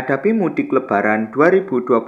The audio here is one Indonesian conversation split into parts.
Menghadapi mudik Lebaran 2025,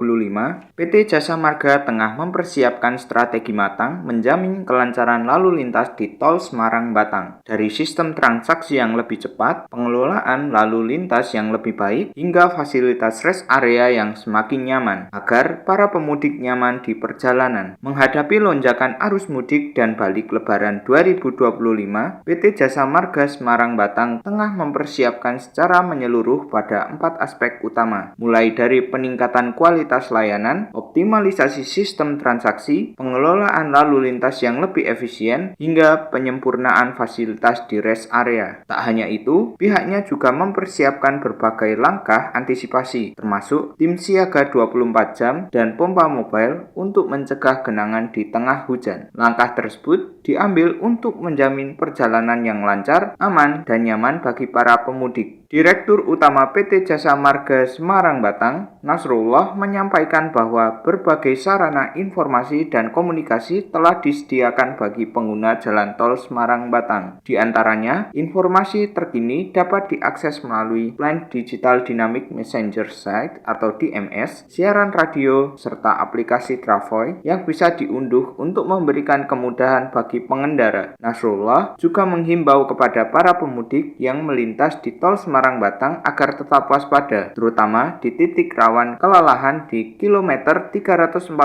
PT Jasa Marga tengah mempersiapkan strategi matang menjamin kelancaran lalu lintas di Tol Semarang-Batang. Dari sistem transaksi yang lebih cepat, pengelolaan lalu lintas yang lebih baik, hingga fasilitas rest area yang semakin nyaman, agar para pemudik nyaman di perjalanan. Menghadapi lonjakan arus mudik dan balik Lebaran 2025, PT Jasa Marga Semarang-Batang tengah mempersiapkan secara menyeluruh pada 4 aspek utama, mulai dari peningkatan kualitas layanan, optimalisasi sistem transaksi, pengelolaan lalu lintas yang lebih efisien, hingga penyempurnaan fasilitas di rest area. Tak hanya itu, pihaknya juga mempersiapkan berbagai langkah antisipasi, termasuk tim siaga 24 jam dan pompa mobile untuk mencegah genangan di tengah hujan. Langkah tersebut diambil untuk menjamin perjalanan yang lancar, aman, dan nyaman bagi para pemudik. Direktur Utama PT Jasa Marga Semarang-Batang, Nasrullah, menyampaikan bahwa berbagai sarana informasi dan komunikasi telah disediakan bagi pengguna jalan tol Semarang-Batang. Di antaranya, informasi terkini dapat diakses melalui line Digital Dynamic Messenger Site atau DMS, siaran radio, serta aplikasi Travoy yang bisa diunduh untuk memberikan kemudahan bagi pengendara. Nasrullah juga menghimbau kepada para pemudik yang melintas di tol Semarang-Batang agar tetap waspada, terutama di titik rawan kelelahan di kilometer 346.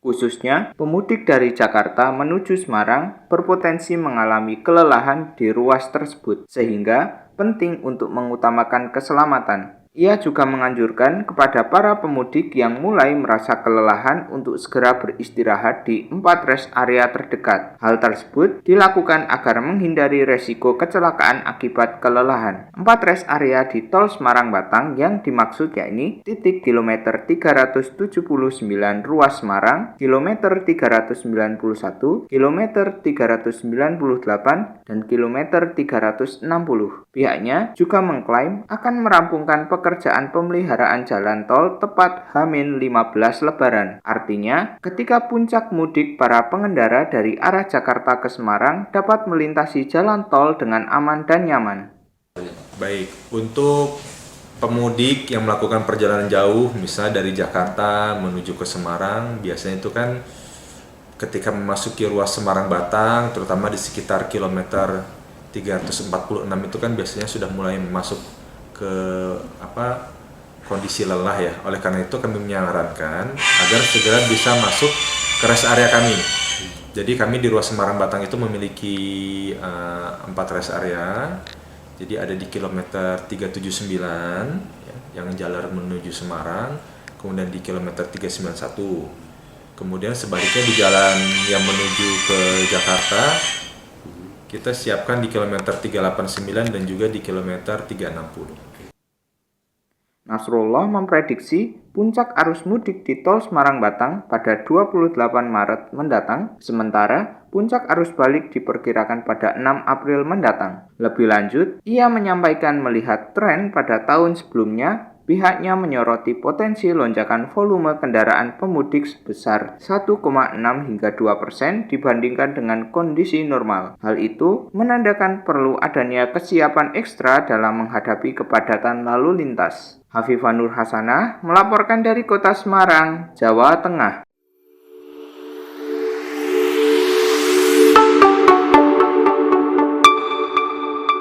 Khususnya, pemudik dari Jakarta menuju Semarang berpotensi mengalami kelelahan di ruas tersebut, sehingga penting untuk mengutamakan keselamatan. Ia juga menganjurkan kepada para pemudik yang mulai merasa kelelahan untuk segera beristirahat di 4 rest area terdekat. Hal tersebut dilakukan agar menghindari resiko kecelakaan akibat kelelahan. 4 rest area di Tol Semarang-Batang yang dimaksud yakni titik kilometer 379 ruas Semarang, kilometer 391, kilometer 398, dan kilometer 360. Pihaknya juga mengklaim akan merampungkan pekerjaan pemeliharaan jalan tol tepat H-15 Lebaran. Artinya, ketika puncak mudik, para pengendara dari arah Jakarta ke Semarang dapat melintasi jalan tol dengan aman dan nyaman. Baik, untuk pemudik yang melakukan perjalanan jauh, misalnya dari Jakarta menuju ke Semarang, biasanya itu kan ketika memasuki ruas Semarang-Batang, terutama di sekitar kilometer 346 itu kan biasanya sudah mulai masuk ke kondisi lelah ya. Oleh karena itu kami menyarankan agar segera bisa masuk ke rest area kami. Jadi kami di ruas Semarang-Batang itu memiliki 4 rest area. Jadi ada di kilometer 379 ya, yang jalan menuju Semarang, kemudian di kilometer 391. Kemudian sebaliknya di jalan yang menuju ke Jakarta kita siapkan di kilometer 389 dan juga di kilometer 360. Nasrullah memprediksi puncak arus mudik di Tol Semarang-Batang pada 28 Maret mendatang, sementara puncak arus balik diperkirakan pada 6 April mendatang. Lebih lanjut, ia menyampaikan melihat tren pada tahun sebelumnya, pihaknya menyoroti potensi lonjakan volume kendaraan pemudik sebesar 1,6 hingga 2% dibandingkan dengan kondisi normal. Hal itu menandakan perlu adanya kesiapan ekstra dalam menghadapi kepadatan lalu lintas. Hafifah Nur Hasanah melaporkan dari Kota Semarang, Jawa Tengah.